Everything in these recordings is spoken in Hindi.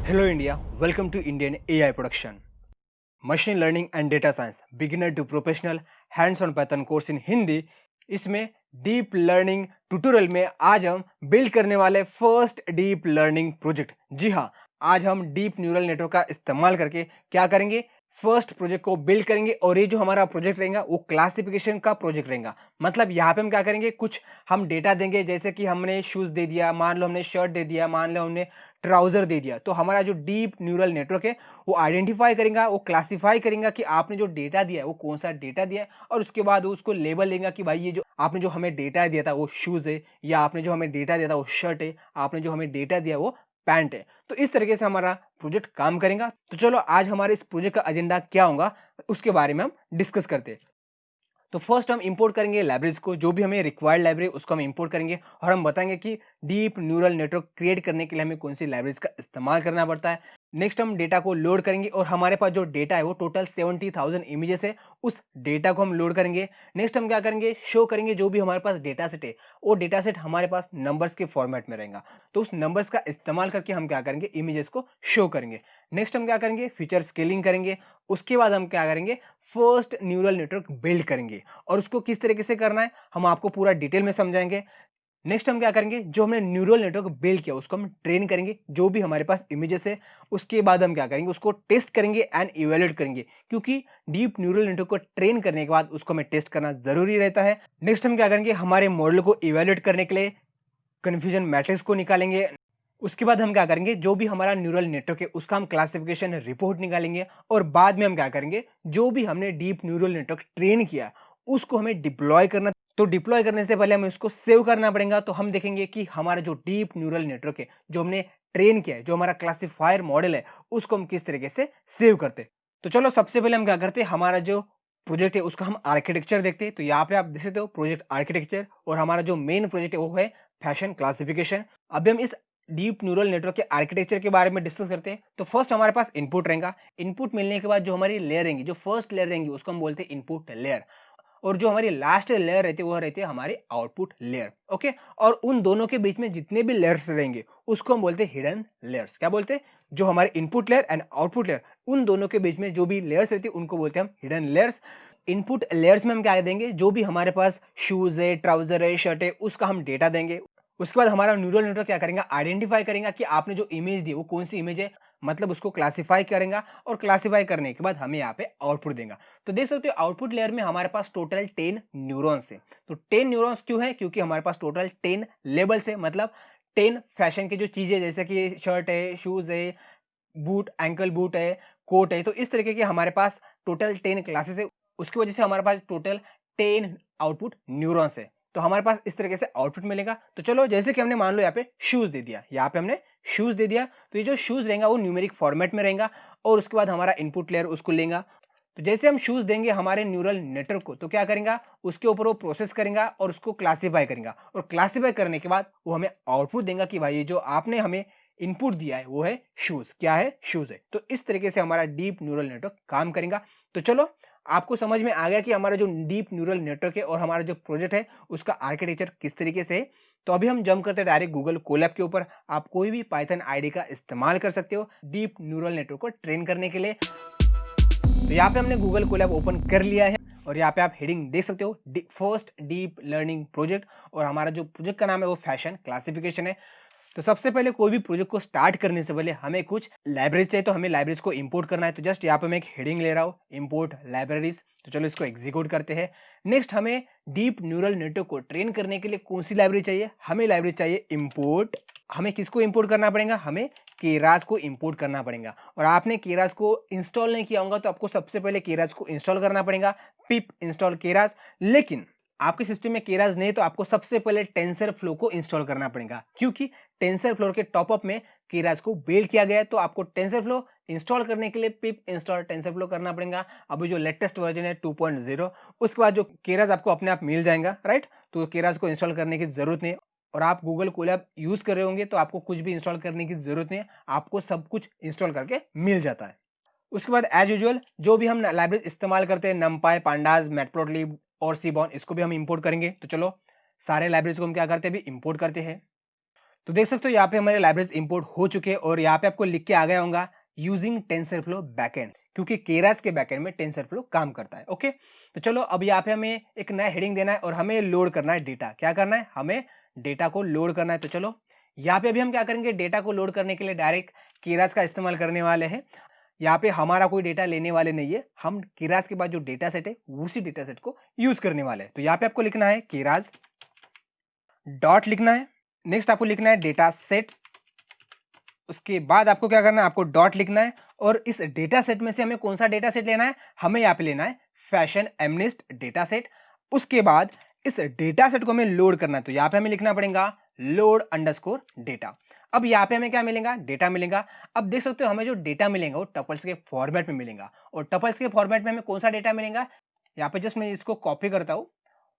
Hello India, welcome to Indian AI Production. Machine learning and data science beginner to professional hands on pattern course in Hindi. इसमें डीप लर्निंग ट्यूटोरियल में आज हम बिल्ड करने वाले फर्स्ट डीप लर्निंग प्रोजेक्ट। जी हाँ, आज हम डीप न्यूरल नेटवर्क का इस्तेमाल करके क्या करेंगे, फर्स्ट प्रोजेक्ट को बिल्ड करेंगे। और ये जो हमारा प्रोजेक्ट रहेगा वो क्लासिफिकेशन का प्रोजेक्ट रहेगा। मतलब यहाँ पे हम क्या करेंगे, कुछ हम डेटा देंगे, जैसे कि हमने शूज दे दिया, मान लो हमने शर्ट दे दिया, मान लो हमने ट्राउजर दे दिया। तो हमारा जो डीप न्यूरल नेटवर्क है वो आइडेंटिफाई करेगा, वो क्लासिफाई करेगा कि आपने जो डेटा दिया है वो कौन सा डेटा दिया है, और उसके बाद वो उसको लेबल देगा कि भाई ये जो आपने जो हमें डेटा दिया था वो शूज है, या आपने जो हमें डेटा दिया था वो शर्ट है, आपने जो हमें डेटा दिया वो पैंट है। तो इस तरीके से हमारा प्रोजेक्ट काम करेगा। तो चलो आज हमारे इस प्रोजेक्ट का एजेंडा क्या होगा उसके बारे में हम डिस्कस करते हैं। तो फर्स्ट हम इंपोर्ट करेंगे लाइब्रेरीज को, जो भी हमें रिक्वायर्ड लाइब्रेरी उसको हम इंपोर्ट करेंगे, और हम बताएंगे कि डीप न्यूरल नेटवर्क क्रिएट करने के लिए हमें कौन सी लाइब्रेरीज का इस्तेमाल करना पड़ता है। नेक्स्ट हम डेटा को लोड करेंगे, और हमारे पास जो डेटा है वो टोटल 70,000 इमेजेस है, उस डेटा को हम लोड करेंगे। नेक्स्ट हम क्या करेंगे, शो करेंगे जो भी हमारे पास डेटा सेट है वो डेटा सेट हमारे पास नंबर्स के फॉर्मेट में रहेगा। तो उस नंबर्स का इस्तेमाल करके हम क्या करेंगे, इमेजेस को शो करेंगे। नेक्स्ट हम क्या करेंगे, फीचर स्केलिंग करेंगे। उसके बाद हम क्या करेंगे, फर्स्ट न्यूरल नेटवर्क बिल्ड करेंगे, और उसको किस तरीके से करना है हम आपको पूरा डिटेल में समझाएंगे। नेक्स्ट हम क्या करेंगे, जो हमने न्यूरल नेटवर्क बिल्ड किया उसको हम ट्रेन करेंगे, जो भी हमारे पास इमेजेस है। उसके बाद हम क्या करेंगे, उसको टेस्ट करेंगे एंड इवेल्युएट करेंगे, क्योंकि डीप न्यूरल नेटवर्क को ट्रेन करने के बाद उसको हमें टेस्ट करना जरूरी रहता है। नेक्स्ट हम क्या करेंगे, हमारे मॉडल को इवेल्युएट करने के लिए कन्फ्यूजन मैट्रिक्स को निकालेंगे। उसके बाद हम क्या करेंगे, जो भी हमारा न्यूरल नेटवर्क है उसका हम क्लासिफिकेशन रिपोर्ट निकालेंगे। और बाद में हम क्या करेंगे, जो भी हमने डीप न्यूरल नेटवर्क ट्रेन किया उसको हमें डिप्लॉय करना। तो डिप्लॉय करने से पहले हमें उसको सेव करना पड़ेगा। तो हम देखेंगे कि हमारा जो डीप न्यूरल नेटवर्क है जो हमने ट्रेन किया है, जो हमारा क्लासिफायर मॉडल है, उसको हम किस तरीके से सेव करते हैं। तो चलो सबसे पहले हम क्या करते हैं, हमारा जो प्रोजेक्ट है उसका हम आर्किटेक्चर देखते हैं। तो यहाँ पे आप देख सकते हो प्रोजेक्ट आर्किटेक्चर, और हमारा जो मेन प्रोजेक्ट है वो है फैशन क्लासिफिकेशन। अभी हम इस डीप न्यूरल नेटवर्क के आर्किटेक्चर के बारे में डिस्कस करते हैं। तो फर्स्ट हमारे पास इनपुट रहेगा। इनपुट मिलने के बाद जो हमारी लेयर रहेंगी, जो फर्स्ट लेयर रहेंगी उसको हम बोलते हैं इनपुट लेयर, और जो हमारी लास्ट लेयर रहती है वो रहती है हमारी आउटपुट लेयर। ओके, और उन दोनों के बीच में जितने भी लेयर्स रहेंगे उसको हम बोलते हैं हिडन लेयर्स। क्या बोलते हैं, जो हमारे input layer and output layer, उन दोनों के बीच में जो भी लेयर्स रहती है उनको बोलते हैं हम हिडन लेयर्स। इनपुट लेयर्स में हम क्या देंगे, जो भी हमारे पास शूज है, ट्राउजर है, शर्ट है, उसका हम डेटा देंगे। उसके बाद हमारा न्यूरल नेटवर्क क्या करेंगे, आइडेंटिफाई करेंगे कि आपने जो इमेज दी वो कौन सी इमेज है, मतलब उसको क्लासिफाई करेगा, और क्लासिफाई करने के बाद हमें यहाँ पे आउटपुट देगा। तो देख सकते हो आउटपुट लेयर में हमारे पास टोटल 10 न्यूरॉन्स है। तो 10 न्यूरॉन्स क्यों है, क्योंकि हमारे पास टोटल 10 लेबल्स है, मतलब 10 फैशन की जो चीजें, जैसे कि शर्ट है, शूज है, बूट, एंकल बूट है, कोट है, तो इस तरीके के हमारे पास टोटल 10 क्लासेस है। उसकी वजह से हमारे पास टोटल 10 आउटपुट न्यूरॉन्स है। तो हमारे पास इस तरीके से आउटपुट मिलेगा। तो चलो जैसे कि हमने मान लो यहाँ पे शूज दे दिया, यहाँ पे हमने शूज दे दिया, तो ये जो शूज रहेगा वो न्यूमेरिक फॉर्मेट में रहेगा, और उसके बाद हमारा इनपुट लेयर उसको लेगा। तो जैसे हम शूज देंगे हमारे न्यूरल नेटवर्क को, तो क्या करेगा, उसके ऊपर वो प्रोसेस करेगा और उसको क्लासीफाई करेगा, और क्लासीफाई करने के बाद वो हमें आउटपुट देगा कि भाई ये जो आपने हमें इनपुट दिया है वो है शूज। क्या है, शूज है। तो इस तरीके से हमारा डीप न्यूरल नेटवर्क काम करेगा। तो चलो आपको समझ में आ गया कि हमारा जो डीप न्यूरल नेटवर्क है और हमारा जो प्रोजेक्ट है उसका आर्किटेक्चर किस तरीके से है। तो अभी हम जंप करते हैं डायरेक्ट गूगल कोलैब के ऊपर। आप कोई भी पाइथन आईडी का इस्तेमाल कर सकते हो डीप न्यूरल नेटवर्क को ट्रेन करने के लिए। तो यहाँ पे हमने गूगल कोलैब ओपन कर लिया है, और यहाँ पे आप हेडिंग देख सकते हो, फर्स्ट डीप लर्निंग प्रोजेक्ट, और हमारा जो प्रोजेक्ट का नाम है वो फैशन क्लासिफिकेशन है। तो सबसे पहले कोई भी प्रोजेक्ट को स्टार्ट करने से पहले हमें कुछ लाइब्रेरीज चाहिए, तो हमें लाइब्रेरीज को इंपोर्ट करना है। तो जस्ट यहाँ पे मैं एक हेडिंग ले रहा हूँ, इंपोर्ट लाइब्रेरीज। तो चलो इसको एग्जीक्यूट करते हैं। नेक्स्ट हमें डीप न्यूरल नेटवर्क को ट्रेन करने के लिए कौन सी लाइब्रेरी चाहिए, हमें लाइब्रेरी चाहिए इंपोर्ट। हमें किसको इंपोर्ट करना पड़ेगा, हमें केरास को इंपोर्ट करना पड़ेगा। और आपने केरास को इंस्टॉल नहीं किया होगा तो आपको सबसे पहले केरास को इंस्टॉल करना पड़ेगा, पिप इंस्टॉल केरास। लेकिन आपके सिस्टम में केरास नहीं तो आपको सबसे पहले टेंसर फ्लो को इंस्टॉल करना पड़ेगा, क्योंकि टेंसर फ्लो के टॉपअप में केरास को बिल्ड किया गया है। तो आपको टेंसर फ्लो इंस्टॉल करने के लिए पिप इंस्टॉल टेंसर फ्लो करना पड़ेगा। अभी जो लेटेस्ट वर्जन है 2.0, उसके बाद जो केरास आपको अपने आप मिल जाएगा, राइट। तो केरास को इंस्टॉल करने की जरूरत नहीं, और आप गूगल कोलैब यूज कर रहे होंगे तो आपको कुछ भी इंस्टॉल करने की जरूरत नहीं है, आपको सब कुछ इंस्टॉल करके मिल जाता है। उसके बाद एज यूजुअल जो भी हम लाइब्रेरी इस्तेमाल करते हैं, नमपाई, पांडास, मैटप्लॉटलिब और सीबॉन, इसको भी हम इंपोर्ट करेंगे। तो चलो सारे लाइब्रेरीज को हम क्या करते हैं, अभी इंपोर्ट करते हैं। तो देख सकते हो यहाँ पे हमारे लाइब्रेरीज इंपोर्ट हो चुके हैं और यहाँ पे आपको लिख के आ गया होगा यूजिंग टेंसरफ्लो बैकएंड, क्योंकि केरास के बैकएंड में टेंसरफ्लो काम करता है। ओके, तो चलो अब यहाँ पे हमें एक नया हेडिंग देना है और हमें लोड करना है डेटा। क्या करना है? हमें डेटा को लोड करना है। तो चलो यहाँ पे अभी हम क्या करेंगे, डेटा को लोड करने के लिए डायरेक्ट केरास का इस्तेमाल करने वाले हैं। यहाँ पे हमारा कोई डेटा लेने वाले नहीं है, हम केरास के बाद जो डेटा सेट है उसी डेटा सेट को यूज करने वाले हैं। तो यहाँ पे आपको लिखना है केरास डॉट लिखना है, नेक्स्ट आपको लिखना है डेटा सेट्स, उसके बाद आपको क्या करना है, आपको डॉट लिखना है और इस डेटा सेट में से हमें कौन सा डेटा सेट लेना है, हमें यहाँ पे लेना है फैशन एमनिस्ट डेटा सेट। उसके बाद इस डेटा सेट को हमें लोड करना है, तो यहाँ पे हमें लिखना पड़ेगा लोड अंडरस्कोर डेटा। अब यहाँ पे हमें क्या मिलेगा, डेटा मिलेगा। अब देख सकते हो हमें जो डेटा मिलेगा वो टपल्स के फॉर्मेट में मिलेगा, और टपल्स के फॉर्मेट में हमें कौन सा डेटा मिलेगा, यहाँ पे जस्ट मैं इसको कॉपी करता हूँ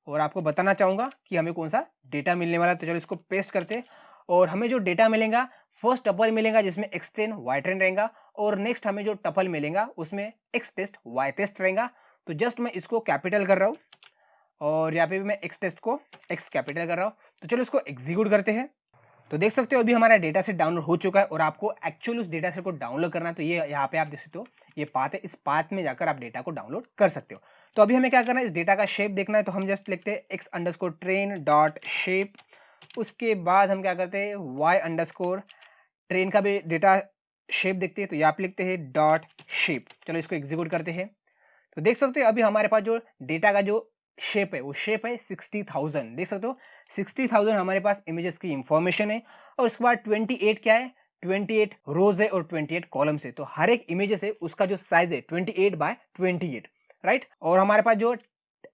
और आपको बताना चाहूंगा कि हमें कौन सा डेटा मिलने वाला है। तो चलो इसको पेस्ट करते हैं और हमें जो डेटा मिलेगा, फर्स्ट टपल मिलेगा जिसमें x10 y10 रहेगा, और नेक्स्ट हमें जो टपल मिलेगा उसमें x टेस्ट y टेस्ट रहेगा। तो जस्ट मैं इसको कैपिटल कर रहा हूँ और यहाँ पे भी मैं x टेस्ट को x कैपिटल कर रहा हूँ। तो चलो इसको एग्जीक्यूट करते हैं। तो देख सकते हो अभी हमारा डेटा सेट डाउनलोड हो चुका है और आपको एक्चुअली उस डेटा सेट को डाउनलोड करना है। तो ये यहाँ पे आप देख सकते हो ये पाथ है, इस पाथ में जाकर आप डेटा को डाउनलोड कर सकते हो। तो अभी हमें क्या करना है, इस डेटा का शेप देखना है, तो हम जस्ट लिखते हैं x underscore train dot shape. उसके बाद हम क्या करते हैं y अंडरस्कोर ट्रेन का भी डेटा शेप देखते हैं, तो यहाँ पे लिखते हैं डॉट शेप। चलो इसको एग्जीक्यूट करते हैं। तो देख सकते हो अभी हमारे पास जो डेटा का जो शेप है वो शेप है 60,000। देख सकते हो 60,000 हमारे पास इमेजेस की इंफॉर्मेशन है, और उसके बाद 28 क्या है, 28 रोज है और 28 कॉलम्स है। तो हर एक इमेजेस है उसका जो साइज है 28 बाय 28, राइट। और हमारे पास जो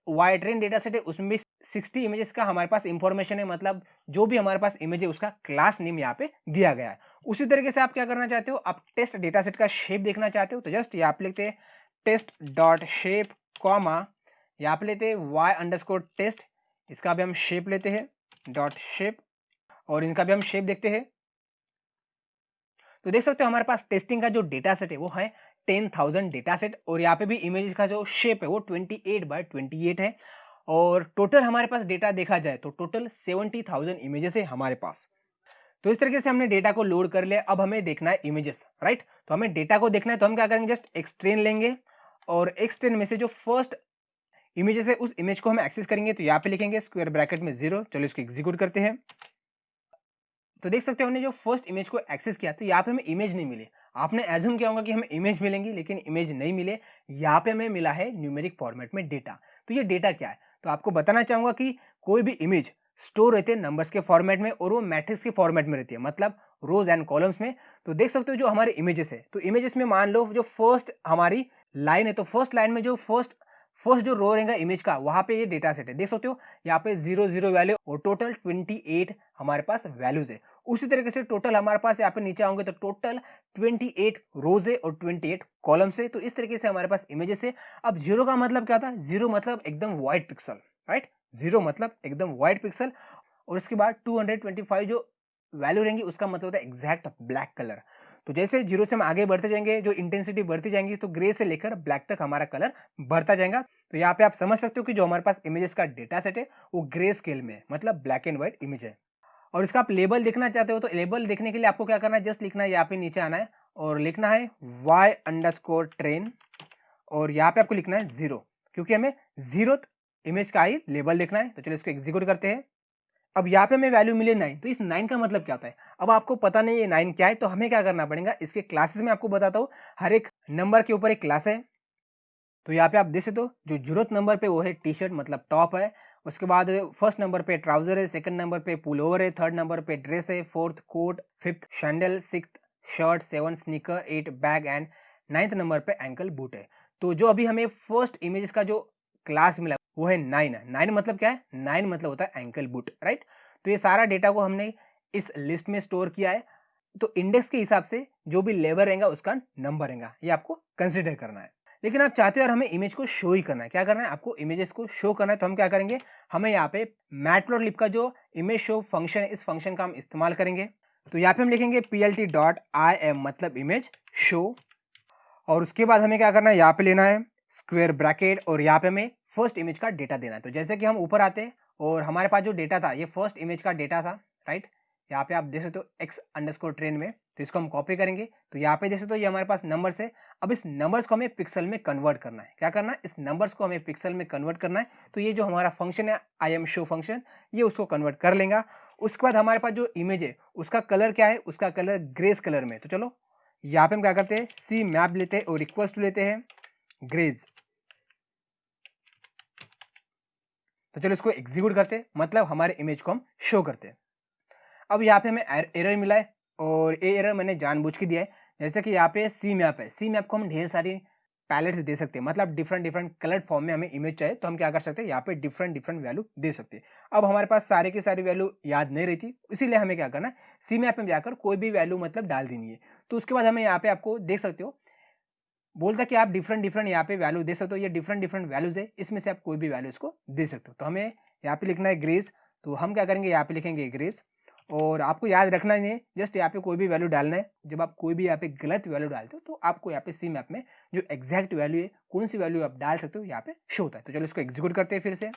वाई ट्रेन डेटा सेट है उसमें भी 60 इमेजेस का हमारे पास इंफॉर्मेशन है, मतलब जो भी हमारे पास इमेज है उसका क्लास नेम यहाँ पे दिया गया है। उसी तरीके से आप क्या करना चाहते हो, आप टेस्ट डेटा सेट का शेप देखना चाहते हो, तो जस्ट यहाँ पे लिखते हैं टेस्ट डॉट शेप कॉमा, यहाँ पे लेते हैं वाई अंडरस्कोर टेस्ट, इसका भी हम शेप लेते हैं डॉट शेप, और इनका भी हम शेप देखते हैं। तो देख सकते हो हमारे पास टेस्टिंग का जो डेटा सेट है वो है 10,000 डेटा सेट, और यहाँ पे भी इमेज का जो शेप है वो 28 बाय 28 है, और टोटल हमारे पास डेटा देखा जाए तो टोटल 70,000 इमेजेस है हमारे पास। तो इस तरीके से हमने डेटा को लोड कर लिया। अब हमें देखना है इमेजेस, राइट। तो हमें डेटा को देखना है, तो हम क्या करेंगे, जस्ट एक्सट्रेन लेंगे और एक्सट्रेन में से जो फर्स्ट इमेजेस है उस इमेज को हम एक्सेस करेंगे। तो यहाँ पे लिखेंगे स्क्वायर ब्रैकेट में 0। चलो इसको एग्जीक्यूट करते हैं। तो देख सकते हो हमने जो फर्स्ट इमेज को एक्सेस किया तो यहाँ पे हमें इमेज नहीं मिली। आपने एज्यूम किया होगा कि हमें इमेज मिलेंगी, लेकिन इमेज नहीं मिले। यहाँ पे हमें मिला है न्यूमेरिक फॉर्मेट में डेटा। तो ये डेटा क्या है, तो आपको बताना चाहूंगा कि कोई भी इमेज स्टोर रहती है नंबर्स के फॉर्मेट में, और वो मैट्रिक्स के फॉर्मेट में रहती है, मतलब रोज एंड कॉलम्स में। तो देख सकते हो जो हमारे इमेजेस है, तो इमेजेस में मान लो जो फर्स्ट हमारी लाइन है, तो फर्स्ट लाइन में जो फर्स्ट जो रो रहेगा इमेज का, वहां पे ये डेटा सेट है। देख सकते हो यहाँ पे 0 वैल्यू और टोटल 28 हमारे पास वैल्यूज है। उसी तरीके से टोटल हमारे पास यहाँ पे नीचे आओगे तो टोटल 28 रोज है और 28 कॉलम्स है। तो इस तरीके से हमारे पास इमेजेस है। अब जीरो का मतलब क्या था, जीरो मतलब एकदम व्हाइट पिक्सल, राइट। जीरो मतलब एकदम व्हाइट पिक्सल, और उसके बाद 225 जो वैल्यू रहेंगी उसका मतलब होता है एग्जैक्ट ब्लैक कलर। तो जैसे जीरो से हम आगे बढ़ते जाएंगे, जो इंटेंसिटी बढ़ती जाएंगी, तो ग्रे से लेकर ब्लैक तक हमारा कलर बढ़ता जाएगा। तो यहाँ पे आप समझ सकते हो कि जो हमारे पास इमेजेस का डेटा सेट है वो ग्रे स्केल में है, मतलब ब्लैक एंड व्हाइट इमेज है। और इसका आप लेबल देखना चाहते हो, तो लेबल देखने के लिए आपको क्या करना है, जस्ट लिखना है यहाँ पे नीचे आना है और लिखना है y अंडरस्कोर ट्रेन, और यहाँ पे आपको लिखना है 0, क्योंकि हमें 0th इमेज का ही लेबल देखना है। तो चलो इसको एग्जीक्यूट करते हैं। अब यहाँ पे हमें वैल्यू मिले 9, तो इस 9 का मतलब क्या होता है। अब आपको पता नहीं है 9 क्या है, तो हमें क्या करना पड़ेगा, इसके क्लासेस में आपको बताता हूँ। हर एक नंबर के ऊपर एक क्लास है। तो यहाँ पे आप देख सकते हो जो 0th नंबर पे वो है टी शर्ट, मतलब टॉप है। उसके बाद फर्स्ट नंबर पे ट्राउजर है, सेकंड नंबर पे पुल ओवर है, थर्ड नंबर पे ड्रेस है, fourth coat, fifth sandal, sixth shirt, seven sneaker, 8 bag and 9th number पे एंकल बूट है। तो जो अभी हमें फर्स्ट इमेज का जो क्लास मिला वो है 9। 9 मतलब क्या है, 9 मतलब होता है एंकल बूट, राइट। तो ये सारा डेटा को हमने इस लिस्ट में स्टोर किया है। तो इंडेक्स के हिसाब से जो भी लेबर रहेगा उसका नंबर रहेगा, ये आपको कंसिडर करना है। लेकिन आप चाहते हो यार हमें इमेज को शो ही करना है, क्या करना है, आपको इमेजेस को शो करना है। तो हम क्या करेंगे, हमें यहाँ पे मैटप्लॉटलिब का जो इमेज शो फंक्शन है, इस फंक्शन का हम इस्तेमाल करेंगे। तो यहाँ पे हम लिखेंगे plt.im मतलब इमेज शो, और उसके बाद हमें क्या करना है, यहाँ पे लेना है स्क्वायर ब्रैकेट, और यहाँ पे हमें फर्स्ट इमेज का डेटा देना है। तो जैसे कि हम ऊपर आते हैं और हमारे पास जो डेटा था ये फर्स्ट इमेज का डेटा था, राइट। यहाँ पे आप देख सकते हो x_train में, तो इसको हम कॉपी करेंगे। तो यहाँ पे देख सकते हो ये हमारे पास नंबर्स है। अब इस नंबर्स को हमें पिक्सल में कन्वर्ट करना है। क्या करना है? इस नंबर्स को हमें पिक्सल में कन्वर्ट करना है। तो ये जो हमारा फंक्शन है IMShow फंक्शन, ये उसको कन्वर्ट कर लेगा। उसके बाद हमारे पास जो इमेज है उसका कलर क्या है? उसका कलर ग्रेस कलर में। तो चलो यहाँ पे हम क्या करते हैं, सी मैप लेते हैं और इक्वल्स टू लेते हैं ग्रेज। तो चलो इसको एग्जीक्यूट करते हैं, मतलब हमारे इमेज को हम शो करते हैं। अब यहाँ पे हमें एरर मिला है और ये एरर मैंने जानबूझ के दिया है। जैसे कि यहाँ पे सी मैप है, सी मैप को हम ढेर सारी पैलेट्स दे सकते हैं, मतलब डिफरेंट डिफरेंट कलर फॉर्म में हमें इमेज चाहिए तो हम क्या कर सकते हैं, यहाँ पे डिफरेंट डिफरेंट वैल्यू दे सकते हैं। अब हमारे पास सारे की सारी वैल्यू याद नहीं रही थी, इसीलिए हमें क्या करना है, सी मैप में जाकर कोई भी वैल्यू मतलब डाल देनी है। तो उसके बाद हमें यहाँ पे आपको देख सकते हो बोलता है कि आप डिफरेंट डिफरेंट यहाँ पे वैल्यू दे सकते हो। ये डिफरेंट डिफरेंट वैल्यूज है, इसमें से आप कोई भी वैल्यू इसको दे सकते हो। तो हमें यहाँ पे लिखना है ग्रेस, तो हम क्या करेंगे, यहाँ पे लिखेंगे ग्रेस। और आपको याद रखना नहीं है, जस्ट यहाँ पे कोई भी वैल्यू डालना है। जब आप कोई भी यहाँ पे गलत वैल्यू डालते हो तो आपको यहाँ पे सी मैप में जो एग्जैक्ट वैल्यू है, कौन सी वैल्यू आप डाल सकते हो, यहाँ पे शो होता है। तो चलो इसको एग्जीक्यूट करते हैं फिर से।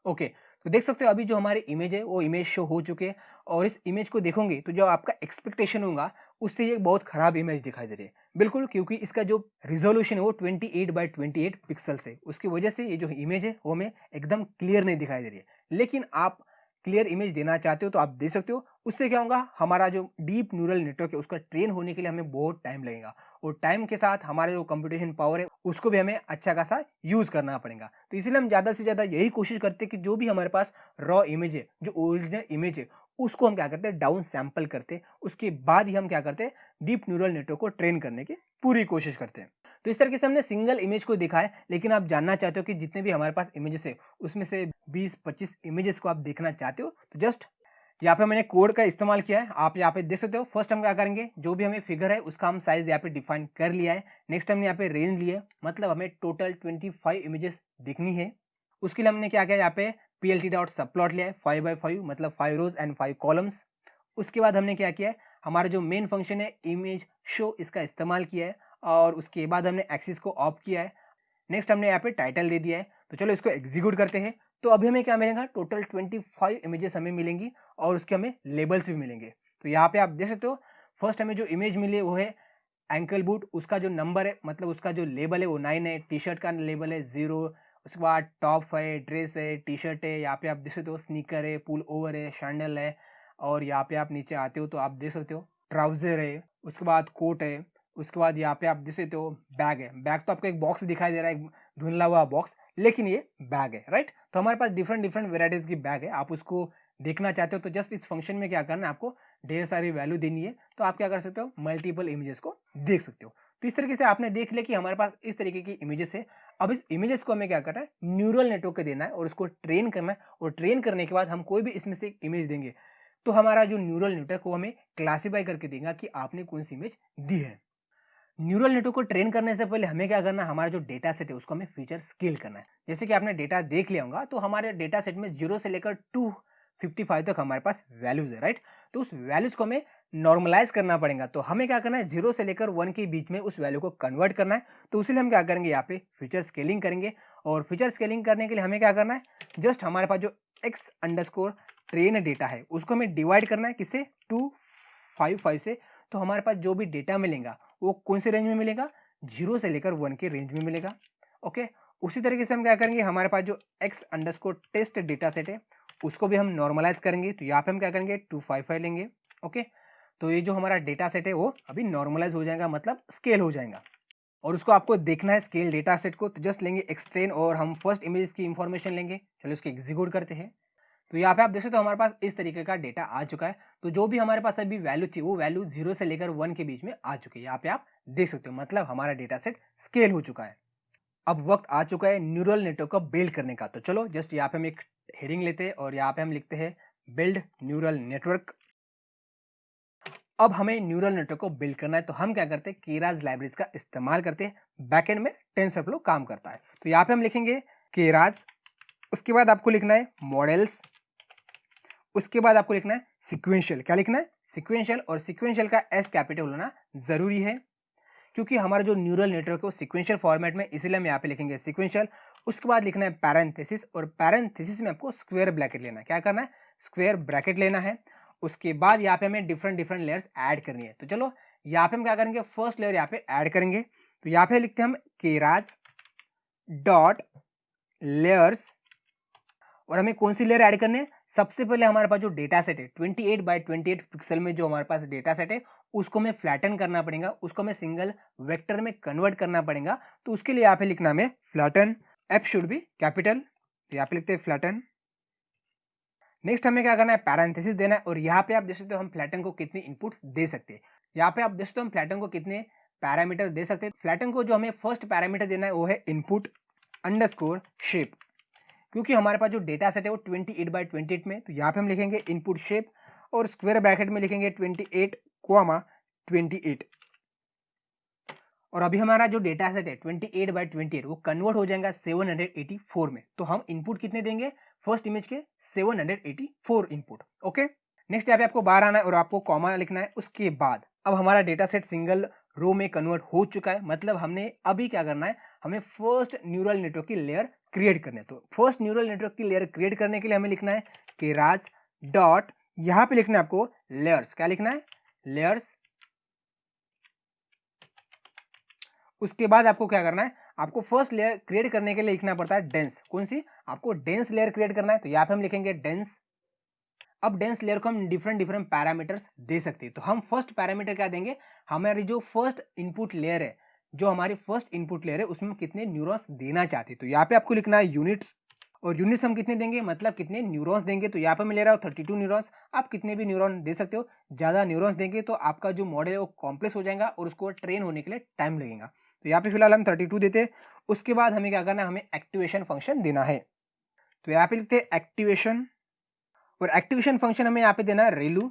ओके, तो देख सकते हो अभी जो हमारी इमेज है वो इमेज शो हो चुके हैं। और इस इमेज को देखोगे तो जो आपका एक्सपेक्टेशन होगा उससे ये बहुत खराब इमेज दिखाई दे रही है। बिल्कुल, क्योंकि इसका जो रिजोल्यूशन है वो 28x28 पिक्सल्स है, उसकी वजह से ये जो इमेज है वो हमें एकदम क्लियर नहीं दिखाई दे रही है। लेकिन आप क्लियर इमेज देना चाहते हो तो आप दे सकते हो। उससे क्या होगा, हमारा जो डीप न्यूरल नेटवर्क है उसका ट्रेन होने के लिए हमें बहुत टाइम लगेगा, और टाइम के साथ हमारा जो कंप्यूटेशन पावर है उसको भी हमें अच्छा खासा यूज करना पड़ेगा। तो इसलिए हम ज्यादा से ज्यादा यही कोशिश करते हैं कि जो भी हमारे पास रॉ इमेज है, जो ओरिजिनल इमेज है, उसको हम क्या करते हैं, डाउन सैंपल करते हैं। उसके बाद ही हम क्या करते हैं, डीप न्यूरल नेटवर्क को ट्रेन करने की पूरी कोशिश करते हैं। तो इस तरीके से हमने सिंगल इमेज को देखा है। लेकिन आप जानना चाहते हो कि जितने भी हमारे पास इमेजेस है उसमें से 20-25 इमेजेस को आप देखना चाहते हो, तो जस्ट यहाँ पे मैंने कोड का इस्तेमाल किया है, आप यहाँ पे देख सकते हो। फर्स्ट हम क्या करेंगे, जो भी हमें फिगर है उसका हम साइज यहाँ पे डिफाइन कर लिया है। नेक्स्ट हमने यहाँ पे रेंज लिया है, मतलब हमें टोटल 25 इमेजेस दिखनी है। उसके लिए हमने क्या किया, यहाँ पे plt.subplot लिया है 5x5, मतलब 5 रोज एंड 5 कॉलम्स। उसके बाद हमने क्या किया है, हमारा जो मेन फंक्शन है इमेज शो, इसका इस्तेमाल किया है। और उसके बाद हमने एक्सिस को ऑफ किया है। नेक्स्ट हमने यहाँ पे टाइटल दे दिया है। तो चलो इसको एग्जीक्यूट करते हैं। तो अभी हमें क्या मिलेगा, टोटल 25 इमेजेस हमें मिलेंगी और उसके हमें लेबल्स भी मिलेंगे। तो यहाँ पे आप देख सकते हो, फर्स्ट हमें जो इमेज मिली है वो है एंकल बूट। उसका जो नंबर है, मतलब उसका जो लेबल है वो 9 है। टी शर्ट का लेबल है 0। उसके बाद टॉप है, ड्रेस है, टी शर्ट है, यहाँ पे आप देख सकते हो स्नीकर है, पुल ओवर है, सैंडल है। और यहाँ पे आप नीचे आते हो तो आप देख सकते हो ट्राउजर है। उसके बाद कोट है। उसके बाद यहाँ पे आप देख सकते हो बैग है। बैग तो आपको एक बॉक्स दिखाई दे रहा है, एक धुंधला हुआ बॉक्स, लेकिन ये बैग है, राइट। तो हमारे पास डिफरेंट डिफरेंट वेराइटीज की बैग है। आप उसको देखना चाहते हो तो जस्ट इस फंक्शन में क्या करना है, आपको ढेर सारी वैल्यू देनी है। तो आप क्या कर सकते हो, मल्टीपल इमेजेस को देख सकते हो। तो इस तरीके से आपने देख लिया कि हमारे पास इस तरीके की इमेजेस है। अब इस इमेजेस को हमें क्या करना है, न्यूरल नेटवर्क को देना है और उसको ट्रेन करना है। और ट्रेन करने के बाद हम कोई भी इसमें से एक इमेज देंगे तो हमारा जो न्यूरल नेटवर्क वो हमें क्लासीफाई करके देगा कि आपने कौन सी इमेज दी है। न्यूरल नेटवर्क को ट्रेन करने से पहले हमें क्या करना है, हमारा जो डेटा सेट है उसको हमें फीचर स्केल करना है। जैसे कि आपने डेटा देख लिया होगा, तो हमारे डेटा सेट में 0 से लेकर 255 तक हमारे पास वैल्यूज है, राइट। तो उस वैल्यूज को हमें नॉर्मलाइज करना पड़ेगा। तो हमें क्या करना है, 0 से लेकर 1 के बीच में उस वैल्यू को कन्वर्ट करना है। तो उसके लिए हम क्या करेंगे, यहाँ पे फीचर स्केलिंग करेंगे। और फीचर स्केलिंग करने के लिए हमें क्या करना है, जस्ट हमारे पास जो x_ ट्रेन डेटा है उसको हमें डिवाइड करना है, किससे, 255 से। तो हमारे पास जो भी डेटा मिलेगा वो कौन से रेंज में मिलेगा, 0 से लेकर 1 के रेंज में मिलेगा। ओके, उसी तरीके से हम क्या करेंगे, हमारे पास जो x_टेस्ट डेटा सेट है उसको भी हम नॉर्मलाइज करेंगे। तो यहाँ पे हम क्या करेंगे, 255 लेंगे। ओके, तो ये जो हमारा डेटा सेट है वो अभी नॉर्मलाइज हो जाएगा, मतलब स्केल हो जाएगा। और उसको आपको देखना है स्केल डेटा सेट को, तो जस्ट लेंगे एक्सट्रेन और हम फर्स्ट इमेज की इंफॉर्मेशन लेंगे। चलो इसको एग्जीक्यूट करते हैं। तो यहाँ पे आप देख सकते हो हमारे पास इस तरीके का डेटा आ चुका है। तो जो भी हमारे पास अभी वैल्यू थी वो वैल्यू 0 से लेकर 1 के बीच में आ चुकी है। यहाँ पे आप देख सकते हो, मतलब हमारा डेटा सेट स्केल हो चुका है। अब वक्त आ चुका है न्यूरल नेटवर्क को बिल्ड करने का। तो चलो जस्ट यहाँ पे हम एक हेडिंग लेते हैं और यहाँ पे हम लिखते हैं बिल्ड न्यूरल नेटवर्क। अब हमें न्यूरल नेटवर्क को बिल्ड करना है, तो हम क्या करते हैं, केराज लाइब्रेरीज का इस्तेमाल करते हैं। बैकएंड में टेंसरफ्लो काम करता है। तो यहाँ पे हम लिखेंगे केराज। उसके बाद आपको लिखना है मॉडल्स। उसके बाद आपको लिखना है सिक्वेंशियल। क्या लिखना है, सिक्वेंशियल। और सिक्वेंशियल का एस कैपिटल होना जरूरी है, क्योंकि हमारा जो न्यूरल नेटवर्क है वो सिक्वेंशियल फॉर्मेट में, इसीलिए हम यहाँ पे लिखेंगे सिक्वेंशियल। उसके बाद लिखना है पैरेंथेसिस, और पैरेंथेसिस में आपको स्क्वायर ब्रैकेट लेना है। क्या करना है, स्क्वायर ब्रैकेट लेना है। उसके बाद यहाँ पे हमें डिफरेंट डिफरेंट लेयर्स ऐड करनी है। तो चलो यहाँ पे हम क्या करेंगे, फर्स्ट लेयर यहाँ पे ऐड करेंगे। तो यहाँ पे लिखते हैं हम केराज डॉट लेयर्स, और हमें कौन सी लेयर ऐड करनी है, सबसे पहले हमारे पास जो डेटा सेट है 28 बाय 28 पिक्सल में जो हमारे पास डेटा सेट है उसको हमें फ्लैटन करना पड़ेगा, उसको हमें सिंगल वेक्टर में कन्वर्ट करना पड़ेगा। तो उसके लिए यहाँ पे लिखना हमें flatten, F should be capital, तो यहाँ पे लिखते हैं फ्लैटन। नेक्स्ट हमें क्या करना है, पैरेंथेसिस देना है, और यहाँ पे आप देख सकते हो हम फ्लैटन को कितने इनपुट दे सकते हैं। यहाँ पे आप देख सकते हो हम फ्लैटन को कितने पैरामीटर दे सकते हैं। फ्लैटन को जो हमें फर्स्ट पैरामीटर देना है वो है इनपुट अंडरस्कोर शेप, क्योंकि हमारे पास जो डेटा सेट है वो 28 बाय 28 में। तो यहाँ पे हम लिखेंगे इनपुट शेप और स्क्वायर ब्रैकेट में लिखेंगे 28 कोमा 28, और अभी हमारा जो डेटा सेट है 28 बाय 28 वो कन्वर्ट हो जाएगा 784 में। तो हम इनपुट कितने देंगे फर्स्ट इमेज के, 784 इनपुट। ओके, नेक्स्ट यहाँ पे आपको बाहर आना है और आपको कॉमा लिखना है। उसके बाद अब हमारा डेटा सेट सिंगल रो में कन्वर्ट हो चुका है, मतलब हमने अभी क्या करना है, हमें फर्स्ट न्यूरल नेटवर्क की लेयर क्रिएट करनी है। तो फर्स्ट न्यूरल नेटवर्क की लेयर क्रिएट करने के लिए हमें लिखना है केराज डॉट, यहाँ पे लिखना है आपको लेयर्स, क्या लिखना है, लेयर्स। उसके बाद आपको क्या करना है, आपको फर्स्ट लेयर क्रिएट करने के लिए लिखना पड़ता है डेंस, कौन सी, आपको डेंस लेयर क्रिएट करना है। तो यहाँ पे हम लिखेंगे डेंस। अब डेंस लेयर को हम डिफरेंट डिफरेंट पैरामीटर्स दे सकते हैं। तो हम फर्स्ट पैरामीटर क्या देंगे, हमारी जो फर्स्ट इनपुट लेयर है, जो हमारी फर्स्ट इनपुट लेयर है उसमें कितने न्यूरॉन्स देना चाहते हैं। तो यहाँ पे आपको लिखना है यूनिट्स, और यूनिट्स हम कितने देंगे, मतलब कितने न्यूरॉन्स देंगे। तो यहाँ पे मैं ले रहा हूँ 32 न्यूरॉन्स, आप कितने भी न्यूरॉन दे सकते हो। ज़्यादा न्यूरॉन्स देंगे तो आपका जो मॉडल है वो कॉम्प्लेक्स हो जाएगा और उसको ट्रेन होने के लिए टाइम लगेगा। तो यहाँ पे फिलहाल हम 32 देते हैं। उसके बाद हमें क्या करना है, हमें एक्टिवेशन फंक्शन देना है। तो यहाँ पे लिखते हैं एक्टिवेशन, और एक्टिवेशन फंक्शन हमें यहाँ पे देना है रेलू।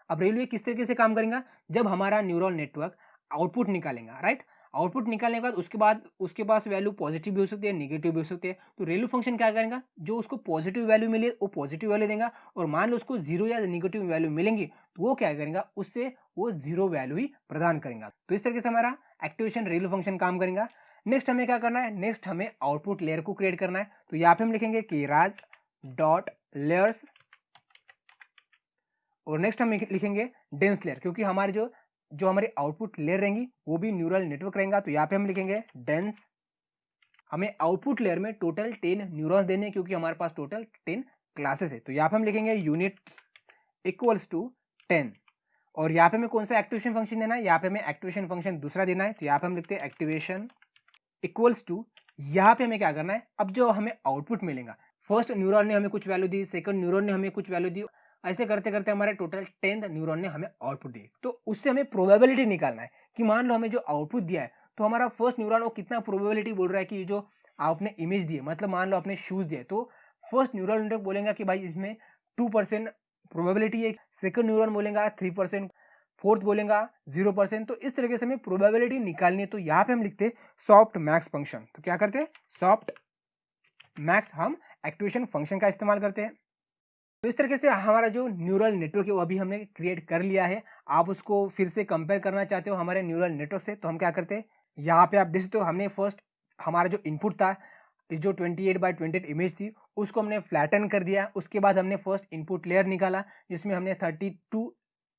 अब रेलू ये किस तरीके से काम करेगा, जब हमारा न्यूरल नेटवर्क आउटपुट निकालेगा, राइट, आउटपुट निकालने के बाद उसके पास वैल्यू पॉजिटिव भी हो सकती है, नेगेटिव भी हो सकती है। तो रेलू फंक्शन क्या करेगा, जो उसको पॉजिटिव वैल्यू मिले वो पॉजिटिव वैल्यू देगा, और मान लो उसको जीरो या नेगेटिव वैल्यू मिलेंगी तो वो क्या करेगा, उससे वो जीरो वैल्यू ही प्रदान करेगा। तो इस तरीके से हमारा एक्टिवेशन रेलू फंक्शन काम करेगा। नेक्स्ट हमें क्या करना है, नेक्स्ट हमें आउटपुट लेयर को क्रिएट करना है। तो यहाँ पे हम लिखेंगे केराज डॉट लेयर्स, और नेक्स्ट हम लिखेंगे डेंस लेयर, क्योंकि हमारी जो हमारी आउटपुट लेयर रहेंगी वो भी न्यूरल नेटवर्क रहेगा। तो यहाँ पे हम लिखेंगे डेंस। हमें आउटपुट लेयर में टोटल 10 न्यूरॉन्स देने हैं, क्योंकि हमारे पास टोटल 10 क्लासेस है। तो यहाँ पे हम लिखेंगे यूनिट्स इक्वल्स टू 10, और यहाँ पे हमें कौन सा एक्टिवेशन फंक्शन देना है, यहाँ पे हमें एक्टिवेशन फंक्शन दूसरा देना है। तो यहाँ पे हम लिखते हैं एक्टिवेशन इक्वल्स टू, यहाँ पे हमें क्या करना है, अब जो हमें आउटपुट मिलेगा, फर्स्ट न्यूरॉन ने हमें कुछ वैल्यू दी, सेकंड न्यूरॉन ने हमें कुछ वैल्यू दी, ऐसे करते करते हमारे टोटल 10th न्यूरॉन ने हमें आउटपुट दी। तो उससे हमें प्रोबेबिलिटी निकालना है कि मान लो हमें जो आउटपुट दिया है तो हमारा फर्स्ट न्यूरॉन वो कितना प्रोबेबिलिटी बोल रहा है कि जो आपने इमेज दी है, मतलब मान लो आपने शूज दिए, तो फर्स्ट न्यूरल नेटवर्क बोलेगा कि भाई इसमें 2% प्रोबेबिलिटी है, सेकंड न्यूरॉन बोलेगा 3%, फोर्थ बोलेगा 0%। तो इस तरीके से हमें प्रोबेबिलिटी निकालनी है। तो यहाँ पे हम लिखते हैं सॉफ्ट मैक्स फंक्शन। तो क्या करते हैं, सॉफ्ट मैक्स हम एक्टिवेशन फंक्शन का इस्तेमाल करते हैं। तो इस तरीके से हमारा जो न्यूरल नेटवर्क है वो अभी हमने क्रिएट कर लिया है। आप उसको फिर से कंपेयर करना चाहते हो हमारे न्यूरल नेटवर्क से, तो हम क्या करते हैं, यहाँ पे आप देख सकते हो हमने फर्स्ट हमारा जो इनपुट था, जो 28 बाय 28 इमेज थी, उसको हमने फ्लैटन कर दिया। उसके बाद हमने फर्स्ट इनपुट लेयर निकाला जिसमें हमने 32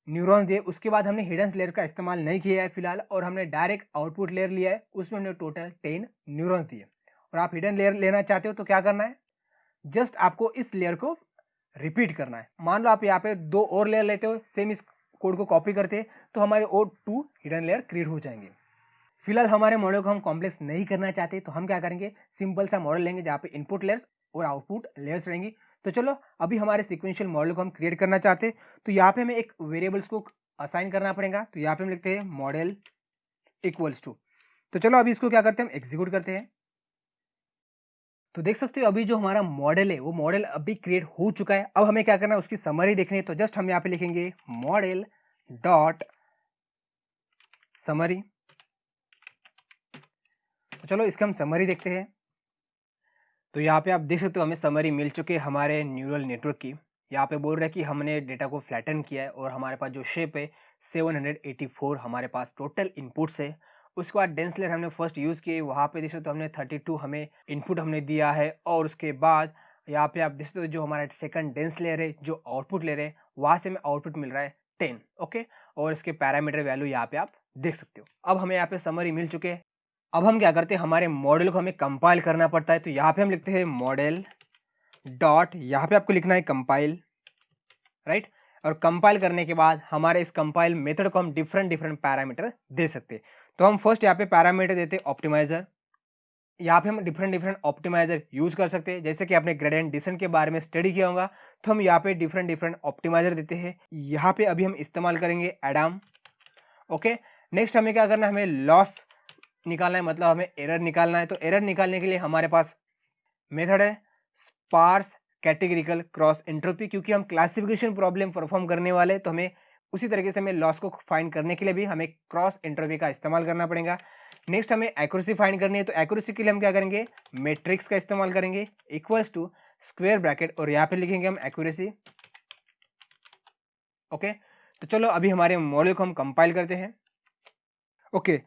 न्यूरॉन्स दिए। उसके बाद हमने हिडन लेयर का इस्तेमाल नहीं किया है फिलहाल, और हमने डायरेक्ट आउटपुट लेयर लिया है, उसमें हमने टोटल 10 न्यूरॉन्स दिए। और आप हिडन लेयर लेना चाहते हो तो क्या करना है, जस्ट आपको इस लेयर को रिपीट करना है। मान लो आप यहाँ पे 2 और लेयर लेते हो, सेम इस कोड को कॉपी करते हैं, तो हमारे और 2 हिडन लेयर क्रिएट हो जाएंगे। फिलहाल हमारे मॉडल को हम कॉम्प्लेक्स नहीं करना चाहते, तो हम क्या करेंगे, सिंपल सा मॉडल लेंगे जहाँ पे इनपुट लेयर्स और आउटपुट लेयर्स रहेंगी। तो चलो अभी हमारे सिक्वेंशियल मॉडल को हम क्रिएट करना चाहते हैं, तो यहाँ पे हमें एक वेरिएबल्स को असाइन करना पड़ेगा। तो यहाँ पे हम लिखते हैं मॉडल इक्वल्स टू, तो चलो अभी इसको क्या करते हैं, हम एग्जीक्यूट करते हैं। तो देख सकते हो अभी जो हमारा मॉडल है वो मॉडल अभी क्रिएट हो चुका है। अब हमें क्या करना है, उसकी समरी देखनी है। तो जस्ट हम यहाँ पे लिखेंगे मॉडल डॉट समरी। तो चलो इसका हम समरी देखते हैं। तो यहाँ पे आप देख सकते हो हमें समरी मिल चुकी है हमारे न्यूरल नेटवर्क की। यहाँ पे बोल रहा है कि हमने डेटा को फ्लैटन किया है और हमारे पास जो शेप है 784 हमारे पास टोटल इनपुट्स है। उसके बाद डेंस लेयर हमने फर्स्ट यूज़ किए, वहाँ पे देख सकते हो हमने 32 हमें इनपुट हमने दिया है, और उसके बाद यहाँ पे आप देख सकते हो जो हमारा सेकंड डेंस लेयर है, जो आउटपुट ले रहे हैं वहां से हमें आउटपुट मिल रहा है 10। ओके, और इसके पैरामीटर वैल्यू यहाँ पे आप देख सकते हो। अब हमें यहाँ पे समरी मिल चुके हैं। अब हम क्या करते हैं, हमारे मॉडल को हमें कंपाइल करना पड़ता है। तो यहाँ पे हम लिखते हैं मॉडल डॉट, यहाँ पे आपको लिखना है कंपाइल, राइट। और कंपाइल करने के बाद हमारे इस कंपाइल मेथड को हम डिफरेंट पैरामीटर दे सकते हैं। तो हम फर्स्ट यहाँ पे पैरामीटर देते हैं ऑप्टिमाइजर। यहाँ पे हम डिफरेंट ऑप्टिमाइजर यूज कर सकते हैं। जैसे कि आपने ग्रेडियंट डिसेंट के बारे में स्टडी किया होगा, तो हम यहाँ पे डिफरेंट ऑप्टिमाइजर देते हैं। यहाँ पे अभी हम इस्तेमाल करेंगे एडम। ओके, नेक्स्ट हमें क्या करना है, हमें लॉस निकालना है, मतलब हमें एरर निकालना है। तो एरर निकालने के लिए हमारे पास मेथड है स्पार्स कैटेगरिकल क्रॉस एंट्रोपी। क्योंकि हम क्लासिफिकेशन प्रॉब्लम परफॉर्म करने वाले हैं, तो हमें उसी तरीके से हमें लॉस को फाइंड करने के लिए भी हमें क्रॉस एंट्रोपी का इस्तेमाल करना पड़ेगा। नेक्स्ट हमें एक्यूरेसी फाइंड करनी है। तो एक्यूरेसी के लिए हम क्या करेंगे, मैट्रिक्स का इस्तेमाल करेंगे, इक्वल्स टू स्क्वायर ब्रैकेट, और यहाँ पे लिखेंगे हम एक्यूरेसी। ओके, तो चलो अभी हमारे मॉडल को हम कंपाइल करते हैं। ओके,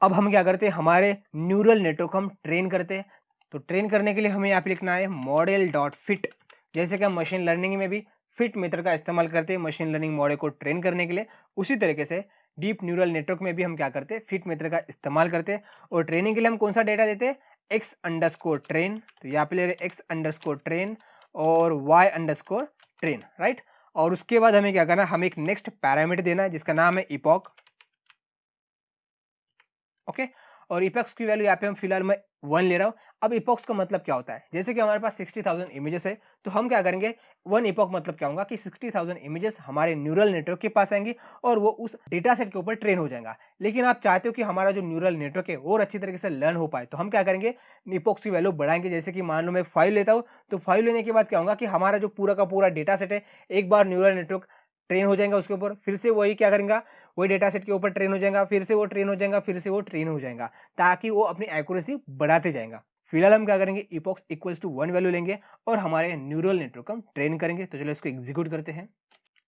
अब हम क्या करते हैं, हमारे न्यूरल नेटवर्क को हम ट्रेन करते हैं। तो ट्रेन करने के लिए हमें यहाँ पे लिखना है मॉडल डॉट फिट। जैसे कि हम मशीन लर्निंग में भी फिट मेथड का इस्तेमाल करते हैं मशीन लर्निंग मॉडल को ट्रेन करने के लिए, उसी तरीके से डीप न्यूरल नेटवर्क में भी हम क्या करते हैं, फिट मेथड का इस्तेमाल करते हैं। और ट्रेनिंग के लिए हम कौन सा डेटा देते हैं, एक्स अंडरस्कोर ट्रेन। तो यहाँ पे ले रहे एक्स अंडरस्कोर ट्रेन और वाई अंडरस्कोर ट्रेन, राइट। और उसके बाद हमें क्या करना है, हमें एक नेक्स्ट पैरामीटर देना है जिसका नाम है इपॉक। ओके, और इपॉक्स की वैल्यू यहाँ पे हम फिलहाल मैं 1 ले रहा हूँ। अब इपॉक्स का मतलब क्या होता है, जैसे कि हमारे पास 60,000 इमेजेस है, तो हम क्या करेंगे, 1 इपॉक मतलब क्या होगा कि 60,000 इमेजेस हमारे न्यूरल नेटवर्क के पास आएंगी और वो उस डेटा सेट के ऊपर ट्रेन हो जाएगा। लेकिन आप चाहते हो कि हमारा जो न्यूरल नेटवर्क है और अच्छी तरीके से लर्न हो पाए, तो हम क्या करेंगे, इपॉक्स की वैल्यू बढ़ाएंगे। जैसे कि मान लो मैं 5 लेता हूँ, तो 5 लेने के बाद क्या होगा कि हमारा जो पूरा का पूरा डेटा सेट है, एक बार न्यूरल नेटवर्क ट्रेन हो जाएगा उसके ऊपर, फिर से वही क्या करेंगे, वही डेटा सेट के ऊपर ट्रेन हो जाएगा, फिर से वो ट्रेन हो जाएगा, फिर से वो ट्रेन हो जाएगा, ताकि वो अपनी एक्यूरेसी बढ़ाते जाएगा। फिलहाल हम क्या करेंगे, इपॉक्स इक्वल्स टू 1 वैल्यू लेंगे और हमारे न्यूरल नेटवर्क हम ट्रेन करेंगे। तो चलो इसको एग्जीक्यूट करते हैं।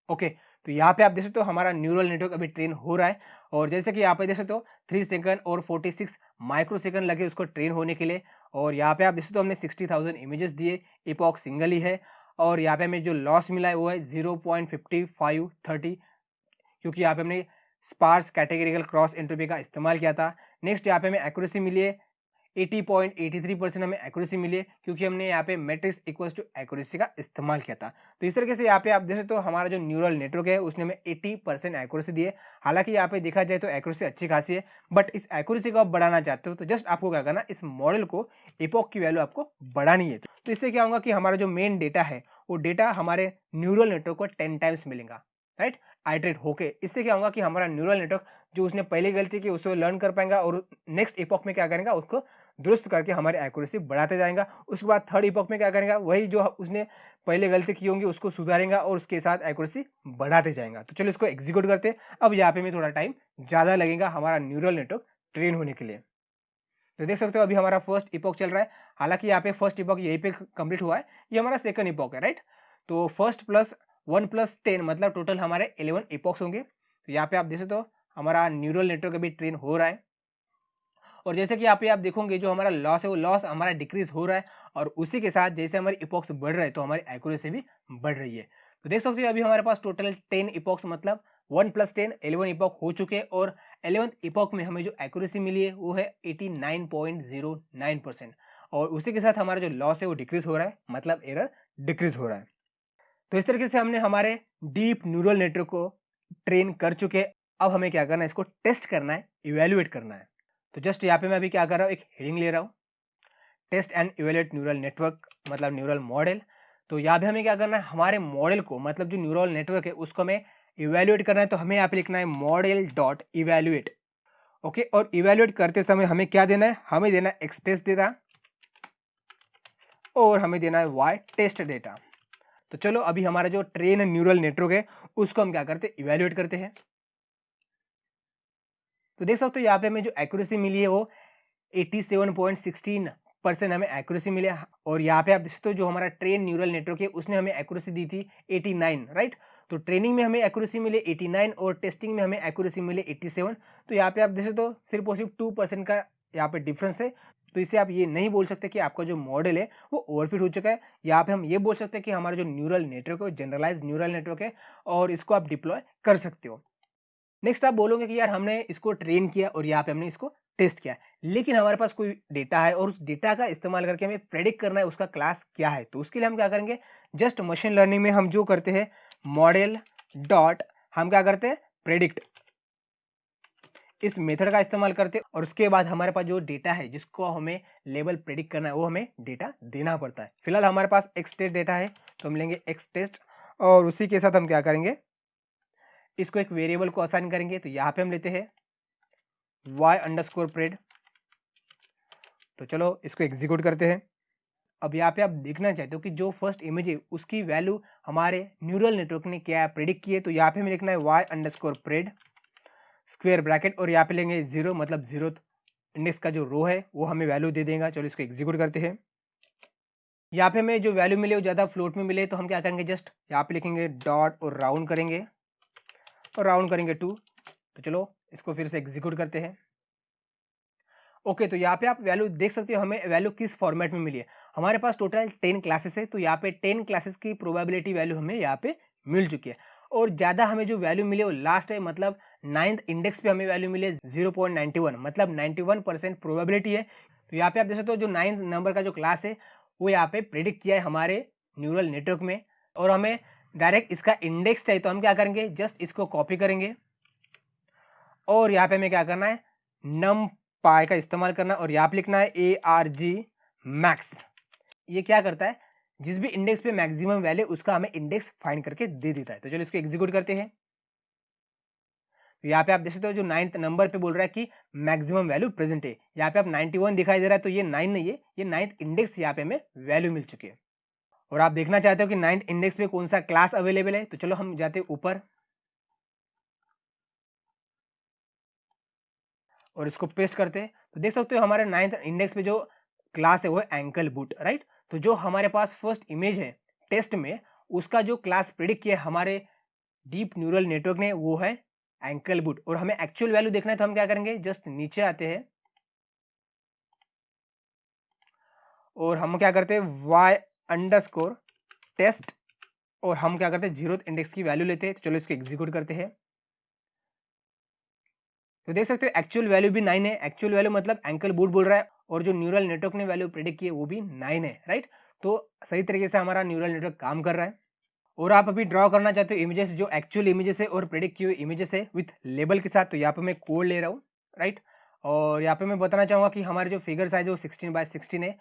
ओके, तो यहाँ पे आप देख सकते हो हमारा न्यूरल नेटवर्क अभी ट्रेन हो रहा है। और जैसे कि यहाँ पे देख सकते हो 3 सेकंड और 46 माइक्रो सेकंड लगे उसको ट्रेन होने के लिए। और यहाँ पे आप देख सकते हो हमने 60,000 इमेजेस दिए, इपॉक सिंगल ही है। और यहाँ पे हमें जो लॉस मिला है वो है 0.5530, क्योंकि यहाँ पे हमने स्पार्स कैटेगरिकल क्रॉस एंट्रोपी का इस्तेमाल किया था। नेक्स्ट यहाँ पे हमें एक्यूरेसी मिली है 80.83% हमें एक्यूरेसी मिली है, क्योंकि हमने यहाँ पे मैट्रिक्स इक्वल्स टू एक्यूरेसी का इस्तेमाल किया था। तो इस तरीके से यहाँ पे आप देख सकते हो हमारा जो न्यूरल नेटवर्क है उसने हमें 80% एक्यूरेसी दी है। हालांकि यहाँ पे देखा जाए तो एक्यूरेसी अच्छी खासी है, बट इस एक्यूरेसी को आप बढ़ाना चाहते हो तो जस्ट आपको क्या करना, इस मॉडल को इपॉक की वैल्यू आपको बढ़ानी है। तो इससे क्या होगा कि हमारा जो मेन डेटा है वो डेटा हमारे न्यूरल नेटवर्क को 10 टाइम्स मिलेगा, राइट, आइटरेट होके। इससे क्या होगा कि हमारा न्यूरल नेटवर्क जो उसने पहले गलती की उसको लर्न कर पाएगा और नेक्स्ट इपॉक में क्या करेगा, उसको दुरुस्त करके हमारी एक्यूरेसी बढ़ाते जाएगा। उसके बाद थर्ड इपॉक में क्या करेगा, वही जो उसने पहले गलती की होंगी उसको सुधारेगा और उसके साथ एक्यूरेसी बढ़ाते जाएगा। तो चलो इसको एग्जीक्यूट करते हैं। अब यहाँ पे में थोड़ा टाइम ज़्यादा लगेगा हमारा न्यूरल नेटवर्क ट्रेन होने के लिए। तो देख सकते हो अभी हमारा फर्स्ट इपॉक चल रहा है। हालांकि यहाँ पे फर्स्ट इपॉक यहीं पे कंप्लीट हुआ है, ये हमारा सेकंड इपॉक है, राइट। तो फर्स्ट प्लस 1 प्लस 10 मतलब टोटल हमारे 11 इपॉक्स होंगे। तो यहाँ पे आप देख सकते हो हमारा न्यूरल नेटवर्क अभी ट्रेन हो रहा है। और जैसे कि यहाँ पे आप देखोगे जो हमारा लॉस है वो लॉस हमारा डिक्रीज हो रहा है, और उसी के साथ जैसे हमारी इपॉक्स बढ़ रहे हैं तो हमारी एक्यूरेसी भी बढ़ रही है। तो देख सकते हो अभी हमारे पास टोटल 10 इपॉक्स मतलब 1 प्लस 10 11 इपॉक हो चुके हैं। और 11th इपॉक में हमें जो एक्यूरेसी मिली है वो है 89.09%। और उसी के साथ हमारा जो लॉस है वो डिक्रीज हो रहा है, मतलब एरर डिक्रीज हो रहा है। तो इस तरीके से हमने हमारे डीप न्यूरल नेटवर्क को ट्रेन कर चुके हैं। अब हमें क्या करना है, इसको टेस्ट करना है, इवेल्युएट करना है। तो जस्ट यहाँ पे मैं अभी क्या कर रहा हूँ, एक हेडिंग ले रहा हूँ, test and evaluate neural network मतलब न्यूरल मॉडल। तो यहाँ पे हमें क्या करना है, हमारे मॉडल को मतलब जो न्यूरल नेटवर्क है उसको हमें इवेल्युएट करना है। तो हमें यहाँ पे लिखना है मॉडल डॉट इवेल्युएट। ओके, और इवेल्युएट करते समय हमें क्या देना है, हमें देना है एक्स टेस्ट डेटा और हमें देना है वाई टेस्ट डेटा। तो चलो अभी हमारा जो ट्रेन न्यूरल नेटवर्क है उसको हम क्या करते हैं, इवेल्युएट करते हैं। तो देख सकते हो यहाँ पे हमें जो एक्यूरेसी मिली है वो 87.16% हमें एक्यूरेसी मिले। और यहाँ पे आप देख सकते हो जो हमारा ट्रेन न्यूरल नेटवर्क है उसने हमें एक्यूरेसी दी थी 89, राइट। तो ट्रेनिंग में हमें एक्यूरेसी मिले 89 और टेस्टिंग में हमें एक्यूरेसी मिले 87। तो यहाँ पे आप देख सकते हो सिर्फ और सिर्फ 2% का यहाँ पे डिफरेंस है। तो इसे आप ये नहीं बोल सकते कि आपका जो मॉडल है वो ओवरफिट हो चुका है। यहाँ पे हम ये बोल सकते हैं कि हमारा जो न्यूरल नेटवर्क है जनरलाइज न्यूरल नेटवर्क है और इसको आप डिप्लॉय कर सकते हो। नेक्स्ट आप बोलोगे कि यार हमने इसको ट्रेन किया और यहाँ पे हमने इसको टेस्ट किया, लेकिन हमारे पास कोई डेटा है और उस डेटा का इस्तेमाल करके हमें प्रेडिक्ट करना है उसका क्लास क्या है। तो उसके लिए हम क्या करेंगे, जस्ट मशीन लर्निंग में हम जो करते हैं मॉडल डॉट हम क्या करते हैं प्रेडिक्ट, इस मेथड का इस्तेमाल करते हैं और उसके बाद हमारे पास जो डेटा है जिसको हमें लेवल प्रेडिक्ट करना है वो हमें डेटा देना पड़ता है। फिलहाल हमारे पास एक्स टेस्ट डेटा है तो हम लेंगे एक्स टेस्ट और उसी के साथ हम क्या करेंगे, इसको एक वेरिएबल को असाइन करेंगे। तो यहाँ पे हम लेते हैं y_pred। तो चलो इसको एग्जीक्यूट करते हैं। अब यहाँ पे आप देखना चाहते हो कि जो फर्स्ट इमेज है उसकी वैल्यू हमारे न्यूरल नेटवर्क ने क्या प्रेडिक्ट की है। तो यहाँ पे हमें लिखना है y_pred स्क्वायर ब्रैकेट और यहाँ पे लेंगे 0 मतलब 0th इंडेक्स का जो रो है वो हमें वैल्यू दे देगा। चलो इसको एग्जीक्यूट करते हैं। यहाँ पे हमें जो वैल्यू मिले वो ज़्यादा फ्लोट में मिले तो हम क्या करेंगे, जस्ट यहाँ पे लिखेंगे डॉट और राउंड करेंगे और राउंड करेंगे 2। तो चलो इसको फिर से एग्जीक्यूट करते हैं। ओके, तो यहाँ पे आप वैल्यू देख सकते हो हमें वैल्यू किस फॉर्मेट में मिली है। हमारे पास टोटल 10 क्लासेस है तो यहाँ पे 10 क्लासेस की प्रोबेबिलिटी वैल्यू हमें यहाँ पे मिल चुकी है और ज़्यादा हमें जो वैल्यू मिली है वो लास्ट है, मतलब 9th इंडेक्स पे हमें वैल्यू मिली है 0.91 मतलब 91% प्रोबेबिलिटी है। तो यहाँ पे आप देख सकते हो जो 9th नंबर का जो क्लास है वो यहाँ पे प्रेडिक्ट किया है हमारे न्यूरल नेटवर्क में और हमें डायरेक्ट इसका इंडेक्स चाहिए। तो हम क्या करेंगे, जस्ट इसको कॉपी करेंगे और यहाँ पे हमें क्या करना है नम पाई का इस्तेमाल करना और यहाँ पे लिखना है argmax। ये क्या करता है, जिस भी इंडेक्स पे मैक्सिमम वैल्यू उसका हमें इंडेक्स फाइंड करके दे देता है। तो चलो इसको एग्जीक्यूट करते हैं। तो यहाँ पे आप देख सकते हो जो 9th नंबर पे बोल रहा है कि मैक्सिमम वैल्यू प्रेजेंट है। यहाँ पे आप 91 दिखाई दे रहा है तो ये 9 नहीं है, ये 9th इंडेक्स यहाँ पे हमें वैल्यू मिल चुकी है। और आप देखना चाहते हो कि 9th इंडेक्स पे कौन सा क्लास अवेलेबल है। तो चलो हम जाते हैं ऊपर और इसको पेस्ट करते हैं। तो देख सकते हो हमारे 9th इंडेक्स पे जो क्लास है वो है एंकल बूट, राइट। तो जो हमारे पास फर्स्ट इमेज है टेस्ट में उसका जो क्लास प्रिडिक्ट किया हमारे डीप न्यूरल नेटवर्क ने वो है एंकल बूट और हमें एक्चुअल वैल्यू देखना है। तो हम क्या करेंगे, जस्ट नीचे आते हैं और हम क्या करते हैं y_test और हम क्या करते हैं 0th इंडेक्स की वैल्यू लेते हैं। तो चलो इसको एग्जीक्यूट करते हैं। तो देख सकते हो एक्चुअल वैल्यू भी 9 है। एक्चुअल वैल्यू मतलब एंकल बूट बोल रहा है और जो न्यूरल नेटवर्क ने वैल्यू प्रेडिक्ट की है वो भी 9 है, राइट। तो सही तरीके से हमारा न्यूरल नेटवर्क काम कर रहा है। और आप अभी ड्रॉ करना चाहते हो इमेजेस जो एक्चुअल इमेजेस है और प्रेडिक्ट की हुई इमेजेस है विथ लेबल के साथ। तो यहाँ पे मैं कोड ले रहा हूँ, राइट। और यहाँ पे मैं बताना चाहूँगा कि हमारे जो फिगर साइज है वो 16x16 है।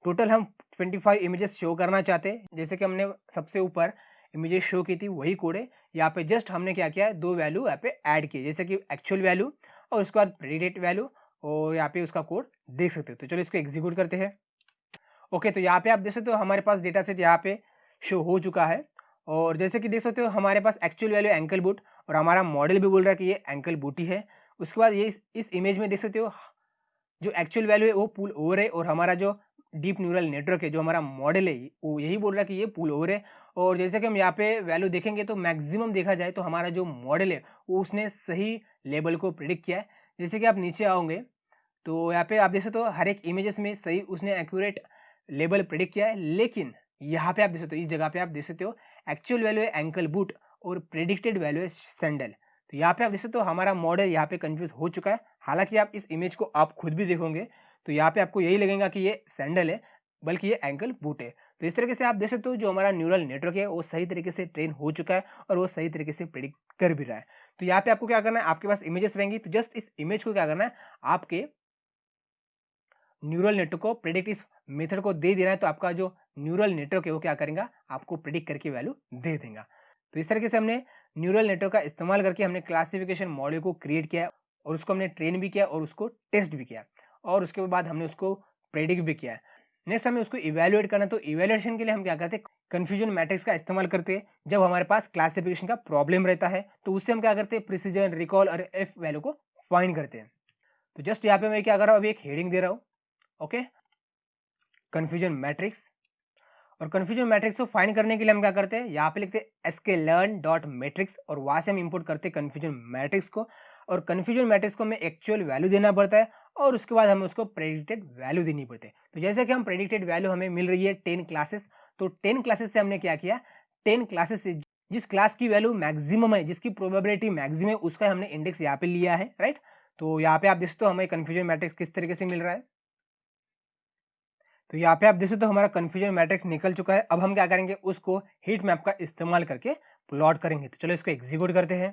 टोटल हम 25 इमेजेस शो करना चाहते हैं। जैसे कि हमने सबसे ऊपर इमेजेस शो की थी वही कोड है। यहाँ पे जस्ट हमने क्या किया है, दो वैल्यू यहाँ पे ऐड किए, जैसे कि एक्चुअल वैल्यू और उसके बाद प्रेडिक्ट वैल्यू और यहाँ पे उसका कोड देख सकते हो। तो चलो इसको एग्जीक्यूट करते हैं। ओके, तो यहाँ पे आप देख सकते हो हमारे पास डेटा सेट यहाँ पे शो हो चुका है और जैसे कि देख सकते हो हमारे पास एक्चुअल वैल्यू एंकल बूट और हमारा मॉडल भी बोल रहा है कि ये एंकल बूट ही है। उसके बाद ये इस इमेज में देख सकते हो जो एक्चुअल वैल्यू है वो पुल ओवर है और हमारा जो डीप न्यूरल नेटवर्क है जो हमारा मॉडल है वो यही बोल रहा है कि ये पुल ओवर है। और जैसे कि हम यहाँ पे वैल्यू देखेंगे तो मैक्सिमम देखा जाए तो हमारा जो मॉडल है वो उसने सही लेवल को प्रिडिक्ट किया है। जैसे कि आप नीचे आओगे तो यहाँ पे आप देख सकते हो हर एक इमेजेस में सही उसने एक्यूरेट लेवल प्रिडिक्ट किया है, लेकिन यहाँ पे आप देख सकते हो इस जगह पे आप देख सकते हो एक्चुअल वैल्यू है एंकल बूट और प्रेडिक्टेड वैल्यू है सैंडल। तो यहाँ पे आप देख सकते हो हमारा मॉडल यहाँ पे कंफ्यूज हो चुका है। हालांकि आप इस इमेज को आप खुद भी देखोगे तो यहाँ पे आपको यही लगेगा कि ये सैंडल है बल्कि ये एंकल बूट है। तो इस तरीके से आप देख सकते हो जो हमारा न्यूरल नेटवर्क है वो सही तरीके से ट्रेन हो चुका है और वो सही तरीके से प्रेडिक्ट कर भी रहा है। तो यहाँ पे आपको क्या करना है, आपके पास इमेजेस रहेंगी तो जस्ट इस इमेज को क्या करना है, आपके न्यूरल नेटवर्क को प्रेडिक्ट इस मेथड को दे देना है। तो आपका जो न्यूरल नेटवर्क है वो क्या करेगा, आपको प्रेडिक्ट करके वैल्यू दे देगा। तो इस तरीके से हमने न्यूरल नेटवर्क का इस्तेमाल करके हमने क्लासिफिकेशन मॉडल को क्रिएट किया और उसको हमने ट्रेन भी किया और उसको टेस्ट भी किया और उसके बाद हमने उसको प्रेडिक्ट भी किया। नेक्स्ट हमें उसको इवेल्युएट करना, तो इवेल्युएशन के लिए हम क्या करते हैं, कंफ्यूजन मैट्रिक्स का इस्तेमाल करते हैं। जब हमारे पास क्लासिफिकेशन का प्रॉब्लम रहता है तो उससे हम क्या करते हैं, प्रिसीजन, रिकॉल और एफ वैल्यू को फाइंड करते हैं। तो जस्ट यहाँ पे मैं क्या कर रहा हूँ, अभी एक हेडिंग दे रहा हूँ, ओके, कंफ्यूजन मैट्रिक्स। और कंफ्यूजन मैट्रिक्स को फाइंड करने के लिए हम क्या करते हैं, यहाँ पे लिखते हैं sklearn.matrix और वहां से हम इंपोर्ट करते हैं कंफ्यूजन मैट्रिक्स को। और कंफ्यूजन मैट्रिक्स को हमें एक्चुअल वैल्यू देना पड़ता है और उसके बाद हमें उसको प्रेडिक्टेड वैल्यू देनी पड़ती है। तो जैसे कि हम प्रेडिक्टेड वैल्यू हमें मिल रही है 10 क्लासेस, तो 10 क्लासेस से हमने क्या किया, 10 क्लासेस से जिस क्लास की वैल्यू मैक्सिमम है, जिसकी प्रोबेबिलिटी मैक्सिमम है, उसका हमने इंडेक्स यहाँ पे लिया है, राइट। तो यहाँ पे आप देख सकते हो हमें कंफ्यूजन मैट्रिक्स किस तरीके से मिल रहा है। तो यहाँ पे आप देख सकते हो हमारा कंफ्यूजन मैट्रिक्स निकल चुका है। अब हम क्या करेंगे, उसको हीट मैप का इस्तेमाल करके प्लॉट करेंगे। तो चलो इसको एग्जीक्यूट करते हैं।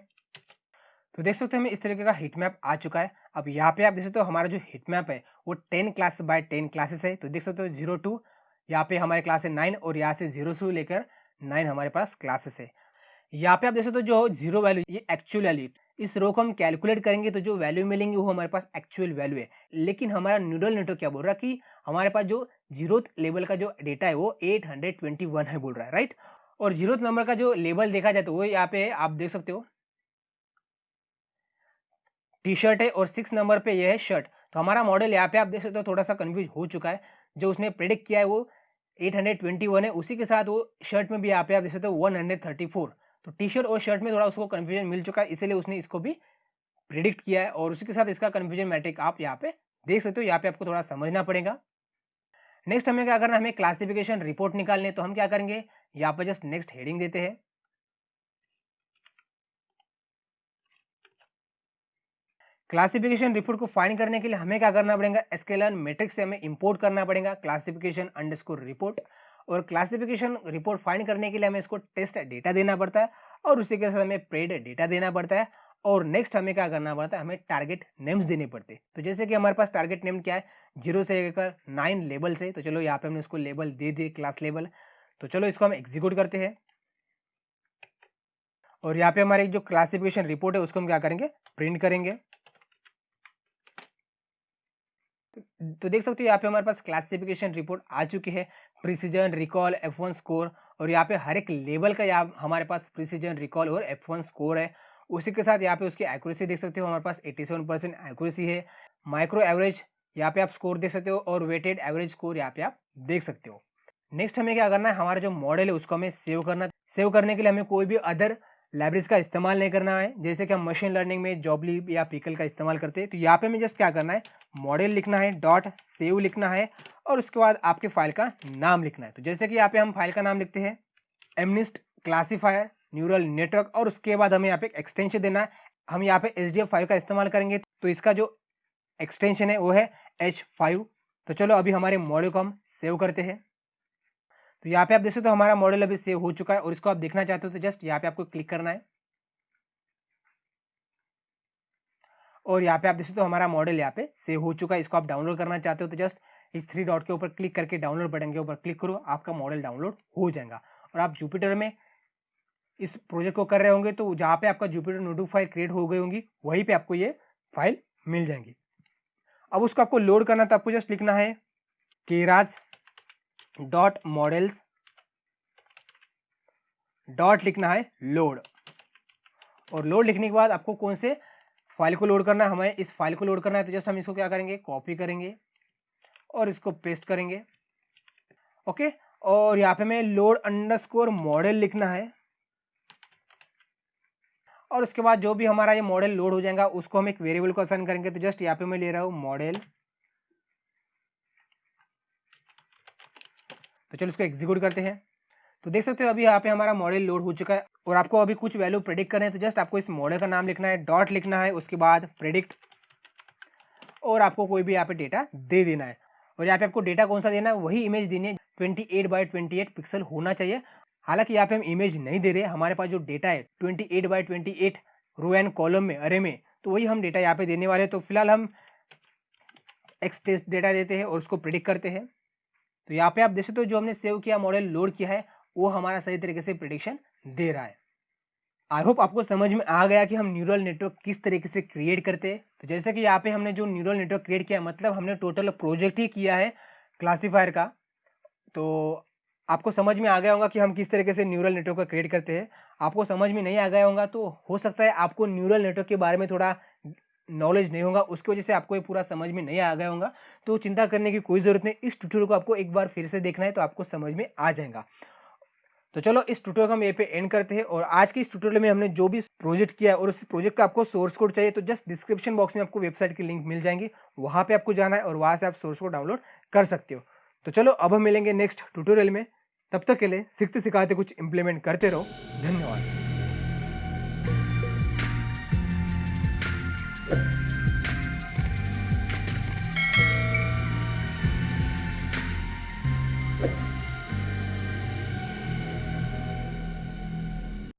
तो देख सकते हो हमें इस तरीके का हीट मैप आ चुका है। अब यहाँ पे आप देख सकते हो हमारा जो हीट मैप है वो 10 क्लास बाय 10 क्लासेस है। तो देख सकते हो 0 टू यहाँ पे हमारे क्लास है 9 और यहाँ से 0 से लेकर 9 हमारे पास क्लासेस है। यहाँ पे आप देख सकते हो जो जीरो वैल्यू ये एक्चुअल वैल्यू, इस रो को हम कैलकुलेट करेंगे तो जो वैल्यू मिलेंगे वो हमारे पास एक्चुअल वैल्यू है। लेकिन हमारा न्यूरल नेटवर्क क्या बोल रहा है कि हमारे पास जो जीरोथ लेवल का जो डेटा है वो 821 है बोल रहा है, राइट। और जीरोथ नंबर का जो लेवल देखा जाए तो वो यहाँ पे आप देख सकते हो टी शर्ट है और 6 नंबर पे ये है शर्ट। तो हमारा मॉडल यहाँ पे आप देख सकते हो थोड़ा सा कंफ्यूज हो चुका है। जो उसने प्रेडिक्ट किया है वो 821 है, उसी के साथ वो शर्ट में भी यहाँ पे आप देख सकते हो 134। तो टी शर्ट और शर्ट में थोड़ा उसको कंफ्यूजन मिल चुका है, इसीलिए उसने इसको भी प्रिडिक्ट किया है और उसी के साथ इसका कंफ्यूजन मैट्रिक आप यहाँ पे देख सकते हो। यहाँ पे आपको थोड़ा समझना पड़ेगा। नेक्स्ट हमें क्या करना है, हमें क्लासिफिकेशन रिपोर्ट निकालने हैं। तो हम क्या करेंगे, यहाँ पे जस्ट नेक्स्ट हेडिंग देते हैं। क्लासिफिकेशन रिपोर्ट को फाइंड करने के लिए हमें क्या करना पड़ेगा, स्केलर मैट्रिक्स से हमें इंपोर्ट करना पड़ेगा क्लासिफिकेशन अंडरस्कोर रिपोर्ट। और क्लासिफिकेशन रिपोर्ट फाइंड करने के लिए हमें इसको टेस्ट डेटा देना पड़ता है और उसी के साथ हमें प्रेड डेटा देना पड़ता है। और नेक्स्ट हमें क्या करना पड़ता है, हमें टारगेट नेम्स देने पड़ते हैं। तो जैसे कि हमारे पास टारगेट नेम क्या है, 0 से लेकर 9 लेवल से। तो चलो यहाँ पे हमने इसको लेवल दे दिए, क्लास लेवल। तो चलो इसको हम एग्जीक्यूट करते हैं और यहाँ पे हमारी जो क्लासिफिकेशन रिपोर्ट है उसको हम क्या करेंगे, प्रिंट करेंगे। तो देख सकते हो यहाँ पे हमारे पास क्लासिफिकेशन रिपोर्ट आ चुकी है, प्रिसीजन, रिकॉल, F1 स्कोर। और यहाँ पे हर एक लेवल का यहाँ हमारे पास प्रिसीजन, रिकॉल और F1 स्कोर है। उसी के साथ यहाँ पे उसकी एक्यूरेसी देख सकते हो, हमारे पास 87% एक्यूरेसी है। माइक्रो एवरेज यहाँ पे आप स्कोर देख सकते हो और वेटेड एवरेज स्कोर यहाँ पे आप देख सकते हो। नेक्स्ट हमें क्या करना है, हमारा जो मॉडल है उसको हमें सेव करना। सेव करने के लिए हमें कोई भी अदर लाइब्रेरीज का इस्तेमाल नहीं करना है, जैसे कि हम मशीन लर्निंग में जॉबली या पिकल का इस्तेमाल करते हैं। तो यहाँ पे हमें जस्ट क्या करना है, मॉडल लिखना है, डॉट सेव लिखना है और उसके बाद आपके फाइल का नाम लिखना है। तो जैसे कि यहाँ पे हम फाइल का नाम लिखते हैं एमनिस्ट क्लासीफायर न्यूरल नेटवर्क और उसके बाद हमें यहाँ पे एक्सटेंशन देना है। हम यहाँ पे HDF5 का इस्तेमाल करेंगे, तो इसका जो एक्सटेंशन है वो है H5। तो चलो अभी हमारे मॉडल को हम सेव करते हैं। तो यहाँ पे आप देख सकते हो हमारा मॉडल अभी सेव हो चुका है और इसको आप देखना चाहते हो तो जस्ट यहाँ पे आपको क्लिक करना है और यहाँ पे आप देख सकते हो हमारा मॉडल यहाँ पे सेव हो चुका है। इसको आप डाउनलोड करना चाहते हो तो जस्ट इस 3 डॉट के ऊपर क्लिक करके डाउनलोड बटन के ऊपर क्लिक करो, आपका मॉडल डाउनलोड हो जाएगा। और आप जुपिटर में इस प्रोजेक्ट को कर रहे होंगे तो जहाँ पे आपका जुपिटर नोटबुक फाइल क्रिएट हो गई होंगी वहीं पे आपको ये फाइल मिल जाएंगी। अब उसको आपको लोड करना तो आपको जस्ट लिखना है केराज डॉट मॉडल्स डॉट लिखना है लोड। और लोड लिखने के बाद आपको कौन से फाइल को लोड करना है, हमें इस फाइल को लोड करना है। तो जस्ट हम इसको क्या करेंगे, कॉपी करेंगे और इसको पेस्ट करेंगे, ओके। और यहाँ पे हमें लोड अंडरस्कोर मॉडल लिखना है और उसके बाद जो भी हमारा ये मॉडल लोड हो जाएगा उसको हम एक वेरिएबल को असाइन करेंगे। तो जस्ट यहाँ पे मैं ले रहा हूँ मॉडल। तो चलो इसको एग्जीक्यूट करते हैं। तो देख सकते हो अभी यहाँ पे हमारा मॉडल लोड हो चुका है और आपको अभी कुछ वैल्यू प्रेडिक्ट करना है। तो जस्ट आपको इस मॉडल का नाम लिखना है, डॉट लिखना है, उसके बाद प्रेडिक्ट और आपको कोई भी यहाँ पे डेटा दे देना है। और यहाँ पे आपको डेटा कौन सा देना है, वही इमेज देनी है, 28 बाई 28 पिक्सल होना चाहिए। हालांकि यहाँ पे हम इमेज नहीं दे रहे, हमारे पास जो डेटा है 28 बाई 28 रो एंड कॉलम में, अरे में, तो वही हम डेटा यहाँ पे देने वाले हैं। तो फिलहाल हम एक्स टेस्ट डेटा देते हैं और उसको प्रिडिक्ट करते हैं। तो यहाँ पे आप देख सकते हो जो हमने सेव किया मॉडल लोड किया है वो हमारा सही तरीके से प्रिडिक्शन दे रहा है। आई होप आपको समझ में आ गया कि हम न्यूरल नेटवर्क किस तरीके से क्रिएट करते हैं। तो जैसे कि यहाँ पे हमने जो न्यूरल नेटवर्क क्रिएट किया, मतलब हमने टोटल प्रोजेक्ट ही किया है क्लासीफायर का। तो आपको समझ में आ गया होगा कि हम किस तरीके से न्यूरल नेटवर्क को क्रिएट करते हैं। आपको समझ में नहीं आ गया होगा तो हो सकता है आपको न्यूरल नेटवर्क के बारे में थोड़ा नॉलेज नहीं होगा, उसकी वजह से आपको ये पूरा समझ में नहीं आ गया होगा। तो चिंता करने की कोई ज़रूरत नहीं, इस ट्यूटोरियल को आपको एक बार फिर से देखना है तो आपको समझ में आ जाएगा। तो चलो इस ट्यूटोरियल को हम यहीं पे एंड करते हैं। और आज की इस ट्यूटोरियल में हमने जो भी प्रोजेक्ट किया है और उस प्रोजेक्ट का आपको सोर्स कोड चाहिए तो जस्ट डिस्क्रिप्शन बॉक्स में आपको वेबसाइट की लिंक मिल जाएंगी, वहाँ पे आपको जाना है और वहाँ से आप सोर्स कोड डाउनलोड कर सकते हो। तो चलो अब हम मिलेंगे नेक्स्ट ट्यूटोरियल में, तब तक के लिए सीखते सिखाते कुछ इंप्लीमेंट करते रहो। धन्यवाद।